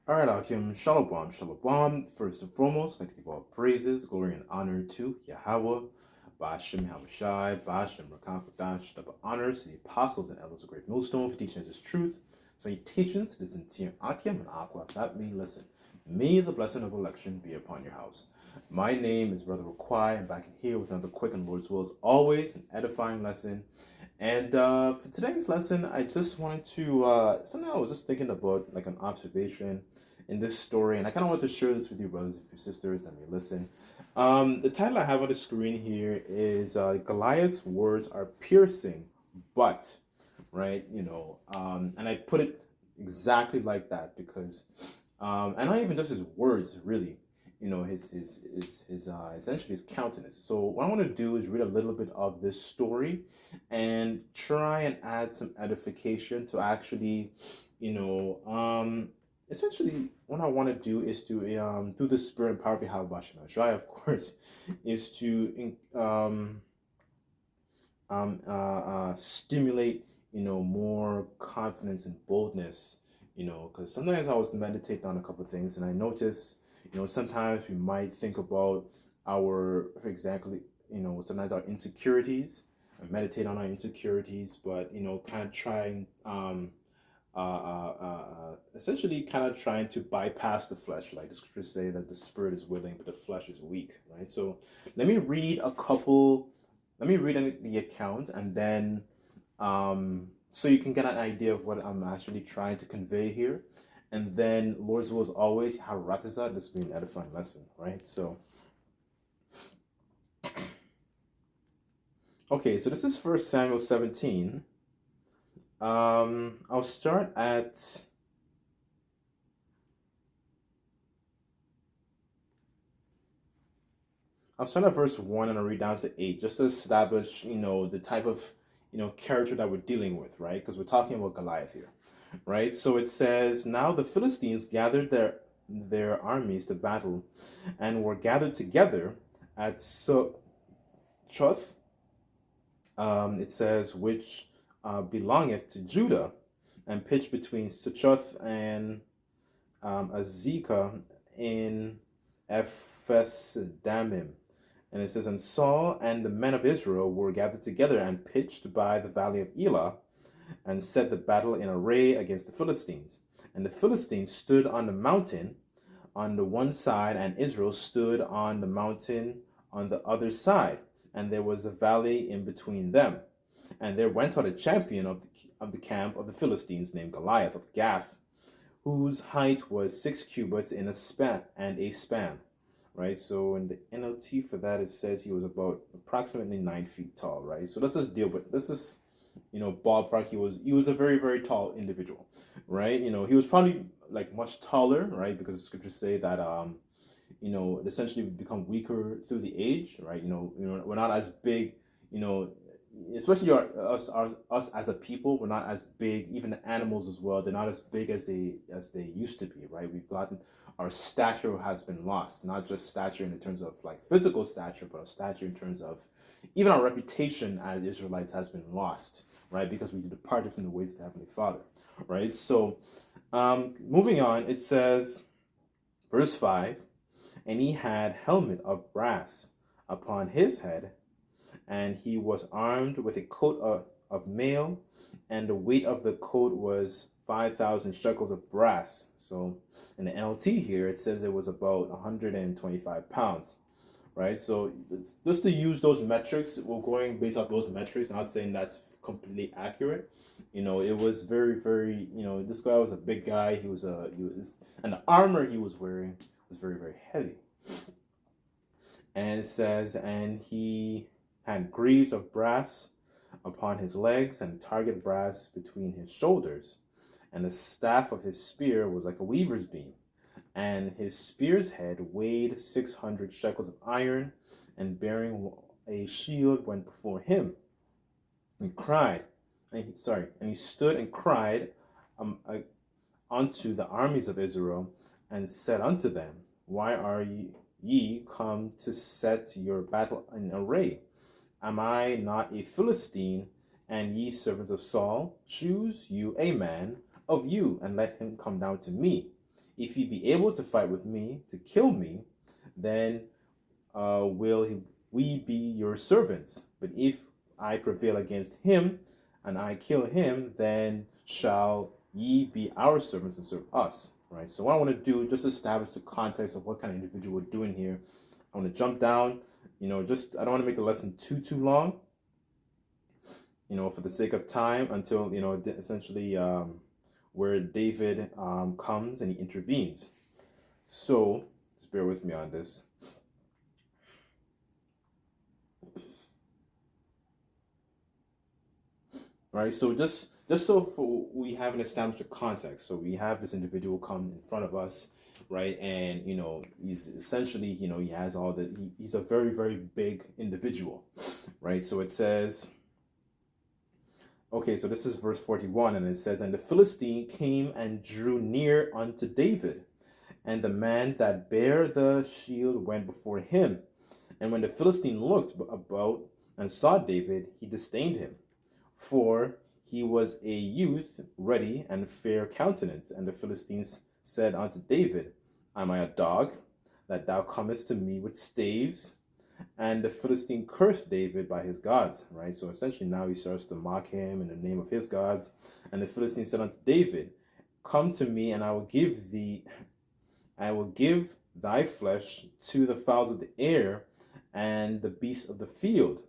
All right, Akim, Shalom, Shalom. First and foremost, I'd like to give all praises, glory, and honor to Yahweh, Ba'ashem Hamashai, Ba'ashem Rakakadash, double honors to the apostles and elders of Great Millstone for teaching us his truth. Salutations to the sincere Akim and Aqua that may listen. May the blessing of election be upon your house. My name is Brother Raquai, and back in here with another quick and Lord's will as always, an edifying lesson. And for today's lesson, I just wanted to, something I was just thinking about, like an observation in this story, and I kind of want to share this with you, brothers and sisters that may listen. The title I have on the screen here is Goliath's words are piercing, but, right, and I put it exactly like that because, and not even just his words, really, his essentially his countenance. So what I want to do is read a little bit of this story and try and add some edification to actually, essentially what I want to do is to through the spirit and power of Yahweh Shai, of course, is to stimulate more confidence and boldness, because sometimes I was meditating on a couple of things and I noticed, sometimes we might think about our, for example, sometimes our insecurities and meditate on our insecurities, but kind of trying essentially kind of trying to bypass the flesh, like the scriptures say that the spirit is willing but the flesh is weak, right? So let me read a couple, let me read the account, and then so you can get an idea of what I'm actually trying to convey here. And then Lord's will is always haratizat, this will be an edifying lesson, right? So okay, so this is First Samuel 17. I'll start at verse 1 and I'll read down to 8 just to establish, the type of, character that we're dealing with, right? Because we're talking about Goliath here, right? So it says, now the Philistines gathered their armies to battle and were gathered together at Succoth, it says, which belongeth to Judah, and pitched between Succoth and Azekah in Ephes-dammim. And it says, and Saul and the men of Israel were gathered together and pitched by the valley of Elah, and set the battle in array against the Philistines. And the Philistines stood on the mountain on the one side, and Israel stood on the mountain on the other side, and there was a valley in between them. And there went out a champion of the camp of the Philistines named Goliath of Gath, whose height was 6 cubits in a span. Right, so in the NLT for that it says he was about approximately 9 feet tall, right? So let's just deal with this is, ballpark. He was a very, very tall individual, right? He was probably like much taller, right? Because the scriptures say that essentially we become weaker through the age, right? We're not as big, especially us as a people. We're not as big. Even the animals as well, they're not as big as they used to be, right? We've gotten, our stature has been lost, not just stature in terms of like physical stature, but a stature in terms of even our reputation as Israelites has been lost, right? Because we departed from the ways of the Heavenly Father, right? So moving on, it says, verse 5, and he had helmet of brass upon his head, and he was armed with a coat of mail, and the weight of the coat was 5,000 shekels of brass. So in the NLT here, it says it was about 125 pounds, right? So just to use those metrics, we're going based off those metrics, not saying that's completely accurate. It was very, very, this guy was a big guy. And the armor he was wearing was very, very heavy. And it says, and he had greaves of brass upon his legs and target brass between his shoulders. And the staff of his spear was like a weaver's beam. And his spear's head weighed 600 shekels of iron, and bearing a shield went before him. And cried, and he stood and cried unto the armies of Israel, and said unto them, why are ye come to set your battle in array? Am I not a Philistine, and ye servants of Saul? Choose you a man of you, and let him come down to me. if he be able to fight with me to kill me, then we be your servants. But if I prevail against him, and I kill him, then shall ye be our servants and serve us. Right. So what I want to do, just establish the context of what kind of individual we're doing here. I want to jump down. Just I don't want to make the lesson too long. For the sake of time, until essentially where David comes and he intervenes. So just bear with me on this. Right, so just so we have an established context. So we have this individual come in front of us, right? And he's essentially, he has all the he's a very, very big individual, right? So it says, okay, so this is verse 41, and it says, and the Philistine came and drew near unto David, and the man that bare the shield went before him. And when the Philistine looked about and saw David, he disdained him, for he was a youth, ready and fair countenance. And the Philistines said unto David, am I a dog, that thou comest to me with staves? And the Philistine cursed David by his gods, right? So essentially now he starts to mock him in the name of his gods. And the Philistine said unto David, come to me, and I will give thy flesh to the fowls of the air and the beasts of the field.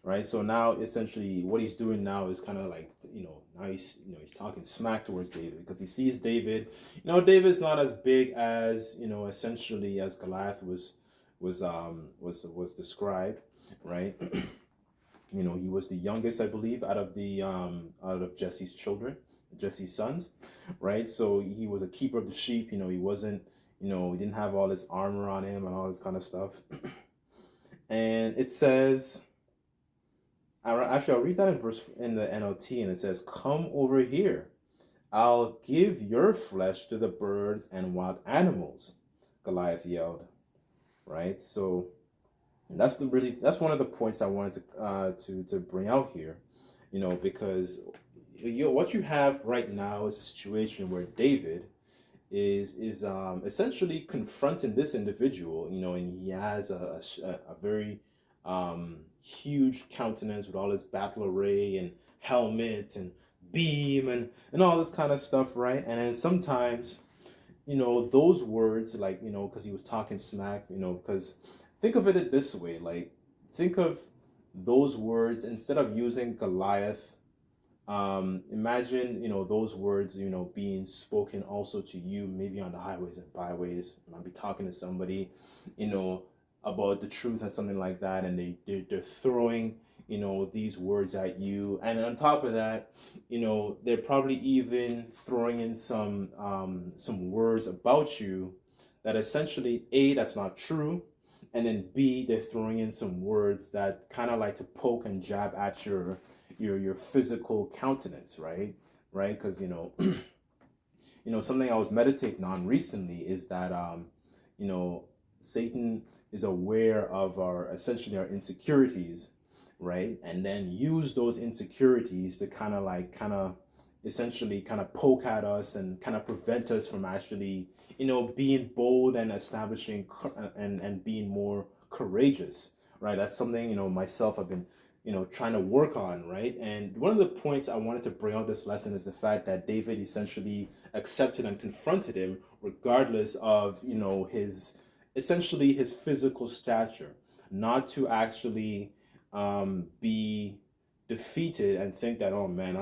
Right, so now essentially what he's doing now is kind of like now he's talking smack towards David, because he sees David. David's not as big as essentially as Goliath was described, right? He was the youngest, I believe, out of Jesse's children, Jesse's sons, right? So he was a keeper of the sheep. He wasn't, he didn't have all this armor on him and all this kind of stuff. And it says, actually, I'll read that in the NLT, and it says, come over here. I'll give your flesh to the birds and wild animals, Goliath yelled. Right? So that's one of the points I wanted to bring out here, because what you have right now is a situation where David is essentially confronting this individual, and he has a very huge countenance with all his battle array and helmet and beam and all this kind of stuff, right? And then sometimes, those words, like, because he was talking smack, because think of it this way, like, think of those words, instead of using Goliath, imagine, those words, being spoken also to you, maybe on the highways and byways. I'll be talking to somebody, about the truth and something like that, and they're throwing these words at you, and on top of that, they're probably even throwing in some words about you that essentially, A, that's not true, and then B, they're throwing in some words that kind of like to poke and jab at your physical countenance, right? Because something I was meditating on recently is that Satan is aware of our insecurities, right? And then use those insecurities to kind of essentially poke at us and kind of prevent us from actually, being bold and establishing and being more courageous, right? That's something, myself, I've been, trying to work on, right? And one of the points I wanted to bring out this lesson is the fact that David essentially accepted and confronted him regardless of, his physical stature, not to actually be defeated and think that, oh man,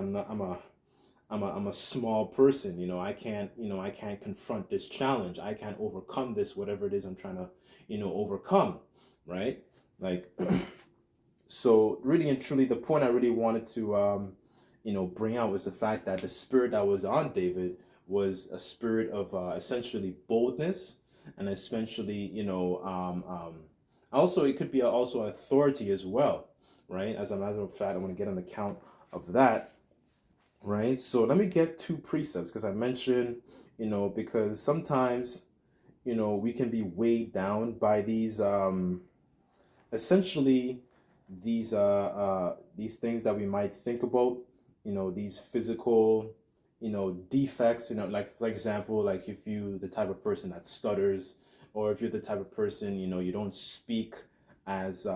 I'm a small person, I can't confront this challenge, I can't overcome this, whatever it is I'm trying to overcome, right? Like so really and truly, the point I really wanted to bring out was the fact that the spirit that was on David was a spirit of essentially boldness, and essentially, also it could be also authority as well, right? As a matter of fact, I want to get an account of that, right? So let me get two precepts, because I mentioned, because sometimes, we can be weighed down by these, essentially these things that we might think about, these physical defects, like for example, like if you the type of person that stutters, or if you're the type of person, you don't speak as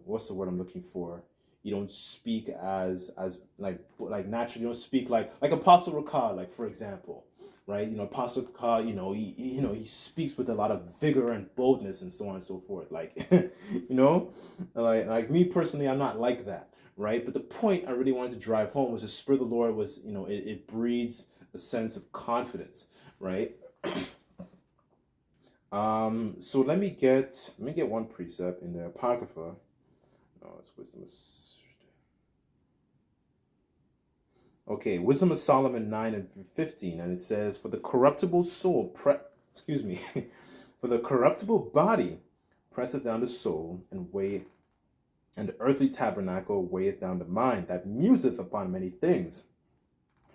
what's the word I'm looking for? You don't speak as like naturally. You don't speak like Apostle Ricard, like for example, right? Apostle Ricard, he speaks with a lot of vigor and boldness and so on and so forth. Like, like me personally, I'm not like that, right? But the point I really wanted to drive home was the Spirit of the Lord was, it breeds a sense of confidence, right? So let me get one precept in the Apocrypha. Oh, it's wisdom. Okay, Wisdom of Solomon 9:15, and it says, "For the corruptible soul, excuse me, for the corruptible body presseth down the soul, and the earthly tabernacle weigheth down the mind, that museth upon many things."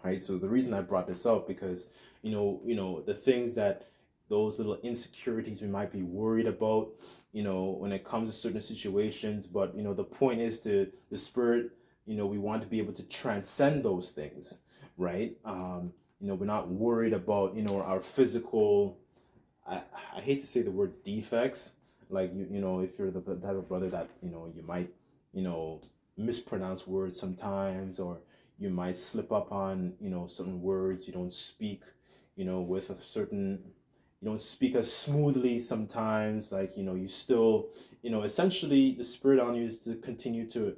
Right. So the reason I brought this up, because the things that those little insecurities we might be worried about, when it comes to certain situations, but the point is the spirit, we want to be able to transcend those things, right? We're not worried about our physical. I hate to say the word defects, like if you're the type of brother that you might mispronounce words sometimes, or you might slip up on certain words. You don't speak with a certain, you don't speak as smoothly sometimes, like you still, essentially the spirit on you is to continue to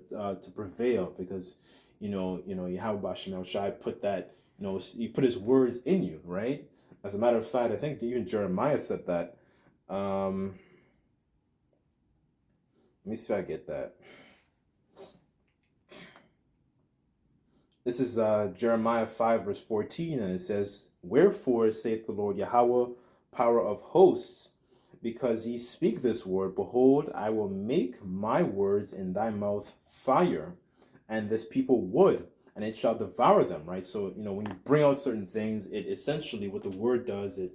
prevail, because Yahweh Shem Shai put that, he put his words in you, right? As a matter of fact, I think even Jeremiah said that. Let me see if I get that. This is Jeremiah 5 verse 14, and it says, "Wherefore saith the Lord Yahweh, power of hosts, because ye speak this word, behold, I will make my words in thy mouth fire, and this people wood, and it shall devour them." Right? So, when you bring out certain things, it essentially, what the word does, it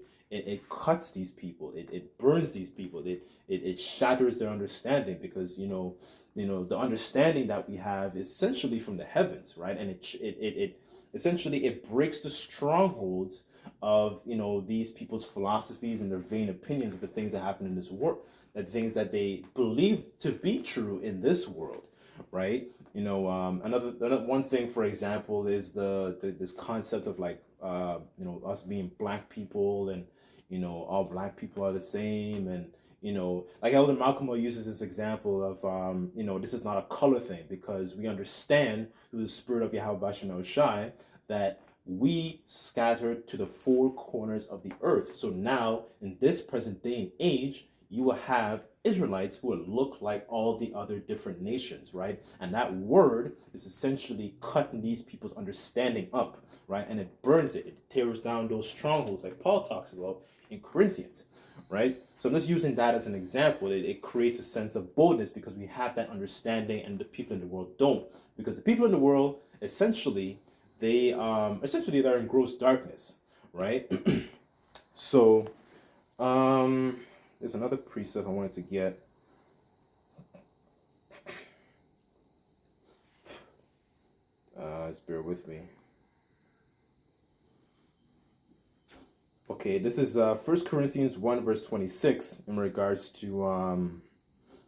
cuts these people, it burns these people, it shatters their understanding, because the understanding that we have is essentially from the heavens, right? And it essentially, it breaks the strongholds of these people's philosophies and their vain opinions of the things that happen in this world, the things that they believe to be true in this world, right? Another one thing, for example, is this concept of like us being black people, and all black people are the same, and like Elder Malcolm uses this example of this is not a color thing, because we understand through the spirit of Yahweh Bashem Shai that we scattered to the four corners of the earth. So now, in this present day and age, you will have Israelites who will look like all the other different nations, right? And that word is essentially cutting these people's understanding up, right? And it burns it. It tears down those strongholds like Paul talks about in Corinthians, right? So I'm just using that as an example. It creates a sense of boldness, because we have that understanding and the people in the world don't. Because the people in the world, essentially, they're in gross darkness, right? So there's another precept I wanted to get. Just bear with me. Okay, this is 1 Corinthians 1 verse 26 in regards to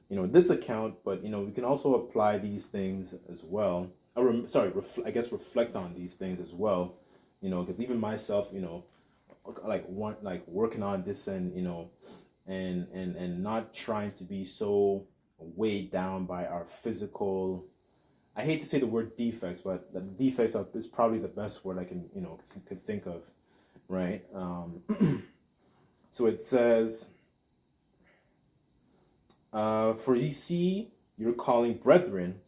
this account, but we can also apply these things as well. I guess reflect on these things as well, because even myself, like working on this, and and not trying to be so weighed down by our physical. I hate to say the word defects, but the defects is probably the best word I can could think of, right? So it says, "For ye see your calling, brethren,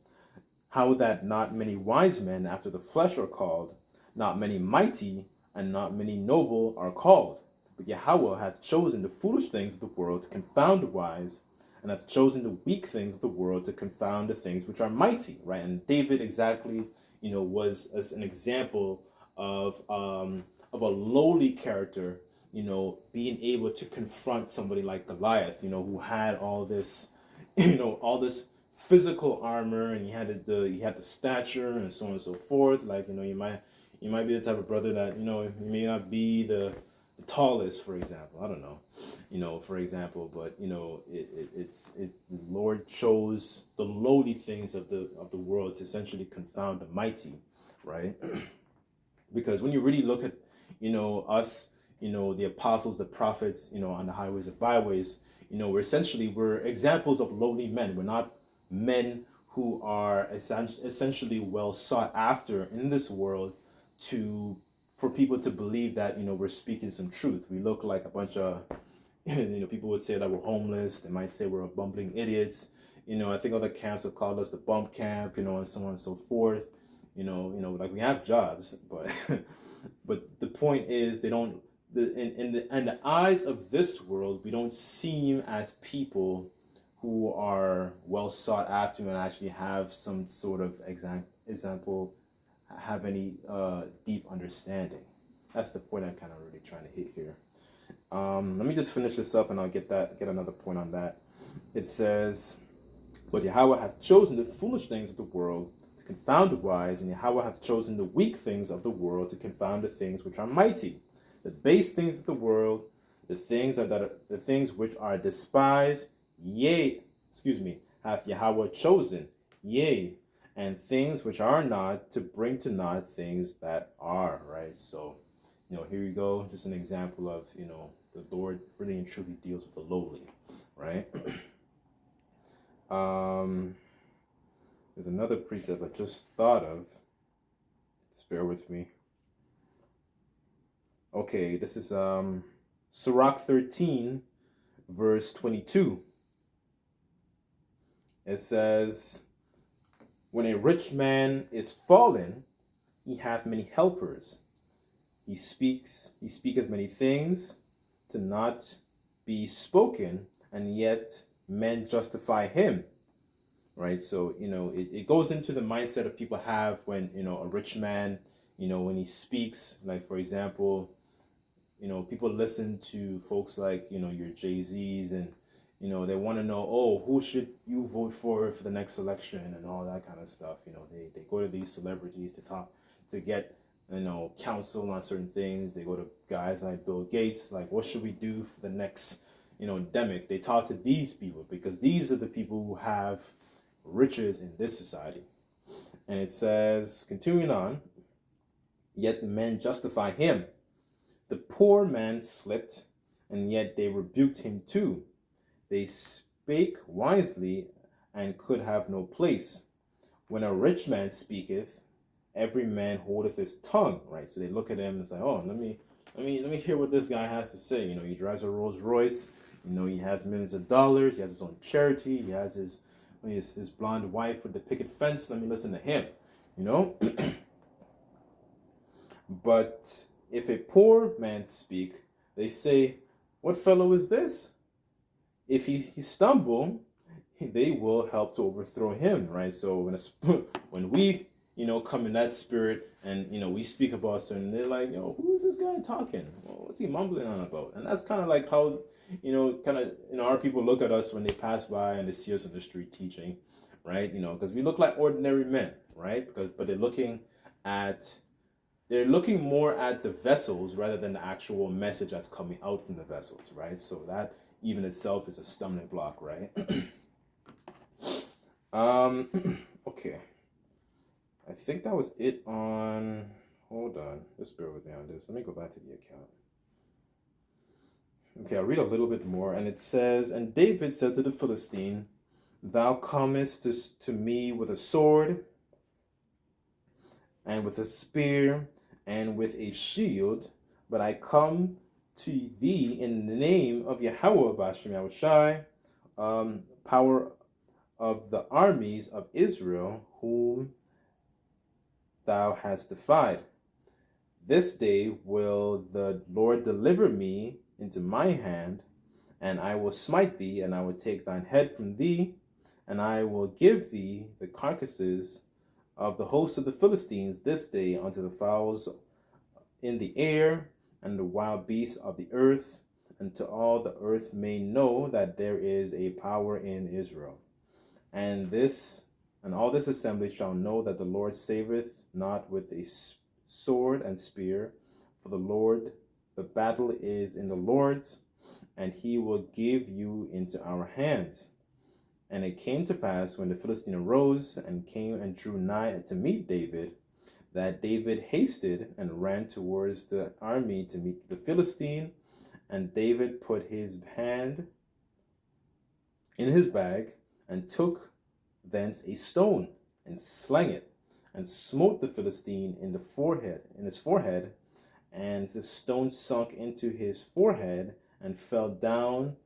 how that not many wise men after the flesh are called, not many mighty, and not many noble are called. But Yahweh hath chosen the foolish things of the world to confound the wise, and hath chosen the weak things of the world to confound the things which are mighty." Right? And David exactly, was as an example of a lowly character, being able to confront somebody like Goliath, who had all this, all this physical armor, and he had the stature and so on and so forth. Like, You might be the type of brother that, you may not be the tallest, for example. I don't know, for example, but the Lord chose the lowly things of the world to essentially confound the mighty, right? Because when you really look at, us, the apostles, the prophets, on the highways and byways, we're examples of lowly men. We're not men who are essentially well sought after in this world for people to believe that, we're speaking some truth. We look like a bunch of, people would say that we're homeless. They might say we're bumbling idiots. I think other camps have called us the bump camp, and so on and so forth. Like we have jobs, but but the point is they don't. In the eyes of this world, we don't seem as people who are well sought after and actually have some sort of example, have any deep understanding. That's the point I'm kind of really trying to hit here. Let me just finish this up and I'll get another point on that. It says, but Yahweh hath chosen the foolish things of the world to confound the wise, and Yahweh hath chosen the weak things of the world to confound the things which are mighty. The base things of the world, the things which are despised, hath Yahweh chosen, and things which are not, to bring to naught things that are, right? So, here you go, just an example of, the Lord really and truly deals with the lowly, right? There's another precept I just thought of. Just bear with me. Okay, this is Sirach 13, verse 22. It says, when a rich man is fallen, he hath many helpers. He speaketh many things to not be spoken, and yet men justify him. Right? So, it goes into the mindset of people have when, a rich man, when he speaks, like, for example, people listen to folks like, your Jay-Z's, and, they want to know, oh, who should you vote for the next election and all that kind of stuff. They go to these celebrities to talk, to get, counsel on certain things. They go to guys like Bill Gates, like, what should we do for the next, demic? They talk to these people because these are the people who have riches in this society. And it says, continuing on, yet men justify him. The poor man slipped, and yet they rebuked him too. They spake wisely, and could have no place. When a rich man speaketh, every man holdeth his tongue. Right? So they look at him and say, oh, let me hear what this guy has to say. He drives a Rolls Royce. He has millions of dollars. He has his own charity. He has his blonde wife with the picket fence. Let me listen to him. But if a poor man speak, they say, what fellow is this? If he stumble, they will help to overthrow him, right? So when we, come in that spirit and, we speak about something, they're like, who is this guy talking? Well, what's he mumbling on about? And that's kind of like how, our people look at us when they pass by and they see us in the street teaching, right? Because we look like ordinary men, right? But they're looking more at the vessels rather than the actual message that's coming out from the vessels, right? So that even itself is a stumbling block, right? Okay. I think that was it on, hold on, just bear with me on this. Let me go back to the account. Okay, I'll read a little bit more, and it says, and David said to the Philistine, thou comest to me with a sword, and with a spear, and with a shield, but I come to thee in the name of Yahweh Bashem Yahushai, power of the armies of Israel, whom thou hast defied. This day will the Lord deliver me into my hand, and I will smite thee, and I will take thine head from thee, and I will give thee the carcasses of the host of the Philistines this day unto the fowls in the air, and the wild beasts of the earth, and to all the earth may know that there is a power in Israel. And all this assembly shall know that the Lord saveth not with a sword and spear, for the battle is in the Lord's, and he will give you into our hands. And it came to pass, when the Philistine arose and came and drew nigh to meet David, that David hasted and ran towards the army to meet the Philistine. And David put his hand in his bag, and took thence a stone, and slang it, and smote the Philistine in his forehead, and the stone sunk into his forehead, and fell down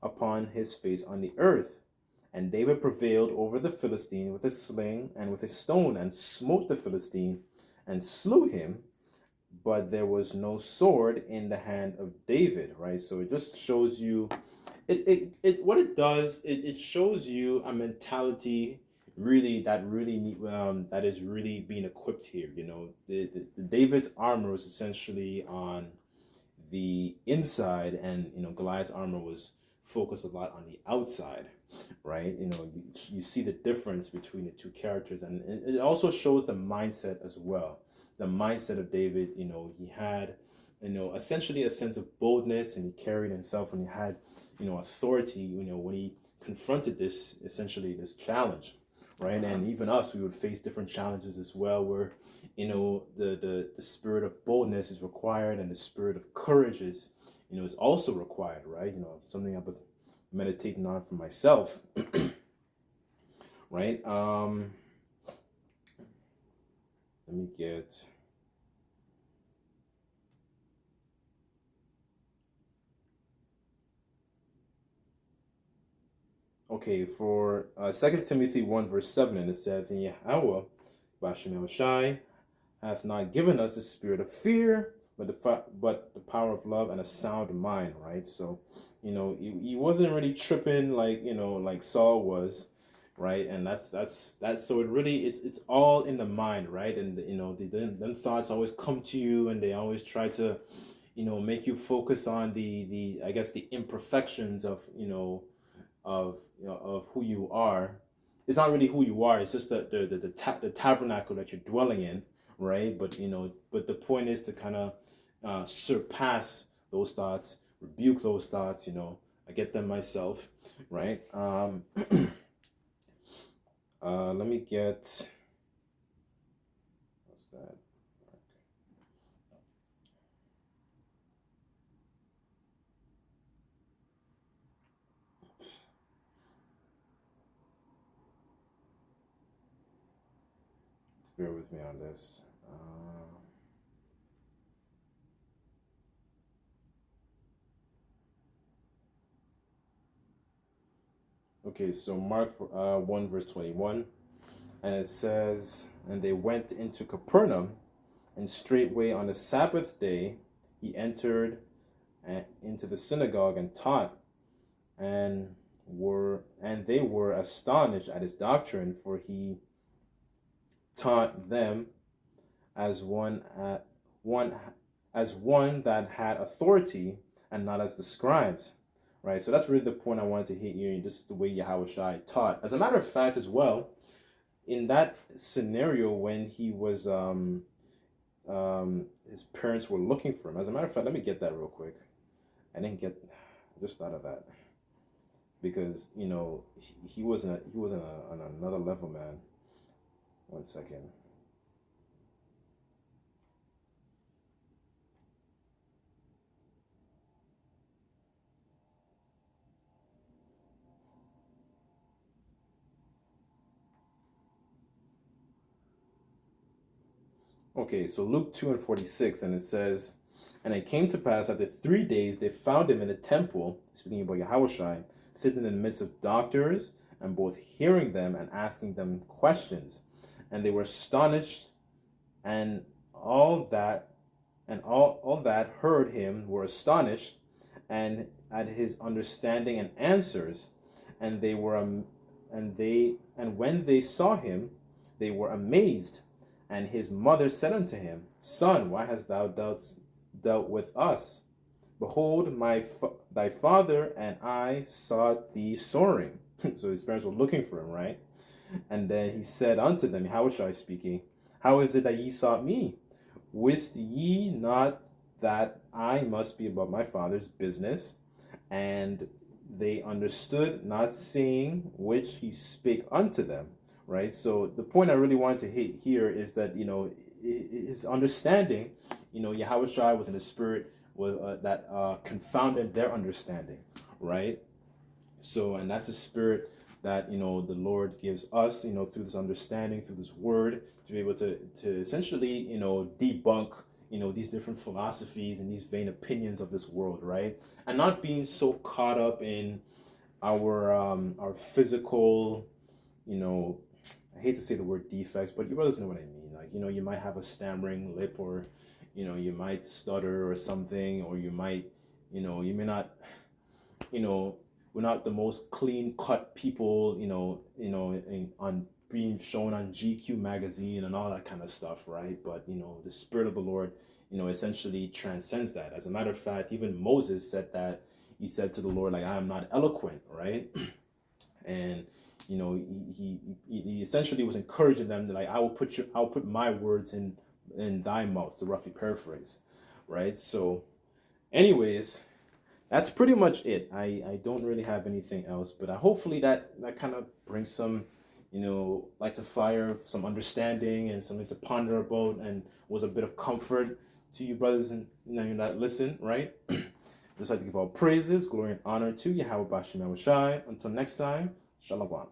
upon his face on the earth. And David prevailed over the Philistine with a sling and with a stone, and smote the Philistine, and slew him. But there was no sword in the hand of David, right? So it just shows you, what it does, it shows you a mentality that is really being equipped here. The David's armor was essentially on the inside, and Goliath's armor was focused a lot on the outside, right? You see the difference between the two characters, and it also shows the mindset as well. The mindset of David, he had, essentially a sense of boldness, and he carried himself, and he had, authority, when he confronted this challenge, right? And even us, we would face different challenges as well, where, the spirit of boldness is required, and the spirit of courage is also required, right? Something I was meditating on for myself, right? Let me get. Okay, for 2 Timothy 1 verse 7, and it says, "And Yahweh, Bashem Shai, hath not given us a spirit of fear, but the power of love and a sound mind," right? So, he wasn't really tripping like Saul was, right? And that's so it really, it's all in the mind, right? And them thoughts always come to you, and they always try to make you focus on the I guess the imperfections of of who you are. It's not really who you are, it's just the tabernacle that you're dwelling in, right? But the point is to kind of surpass those thoughts, rebuke those thoughts. I get them myself, right? Let me get, what's that? Bear with me on this. Okay, so Mark 1 verse 21, and it says, "And they went into Capernaum, and straightway on the Sabbath day he entered into the synagogue and taught, and they were astonished at his doctrine, for he taught them as one that had authority, and not as the scribes." Right, so that's really the point I wanted to hit here. This is the way Yahweh Shai taught. As a matter of fact, as well, in that scenario when he was his parents were looking for him. As a matter of fact, let me get that real quick. I just thought of that, because he was on another level, man. 1 second. Okay, so Luke 2 and 46, and it says, "And it came to pass after 3 days they found him in the temple," speaking about Yahushua, "sitting in the midst of doctors, and both hearing them and asking them questions. And they were astonished, and all that heard him were astonished, and at his understanding and answers. And when they saw him, they were amazed. And his mother said unto him, Son, why hast thou dealt with us? Behold, thy father and I sought thee sorring." So his parents were looking for him, right? "And then he said unto them," Yahushua speaking, "How is it that ye sought me? Wist ye not that I must be about my father's business? And they understood not, saying which he spake unto them. Right. So the point I really wanted to hit here is that, his understanding, Yahweh Shai was in the spirit, was that confounded their understanding. Right. So, and that's a spirit that, the Lord gives us, through this understanding, through this word, to be able to essentially, debunk, these different philosophies and these vain opinions of this world, right? And not being so caught up in our physical, I hate to say the word defects, but you brothers know what I mean. Like, you might have a stammering lip, or, you might stutter or something, or you might, you may not, you know, we're not the most clean cut people, on being shown on GQ magazine and all that kind of stuff, right? But the spirit of the Lord, essentially transcends that. As a matter of fact, even Moses said that. He said to the Lord, like, I am not eloquent, right? And he essentially was encouraging them that, like, I'll put my words in thy mouth, to roughly paraphrase, right? So, anyways, that's pretty much it. I don't really have anything else, but hopefully that kind of brings some, lights a fire, some understanding, and something to ponder about, and was a bit of comfort to you brothers and that listen, right? Just like to give all praises, glory, and honor to Yahweh Bashim Yahushai. Until next time, Shalom.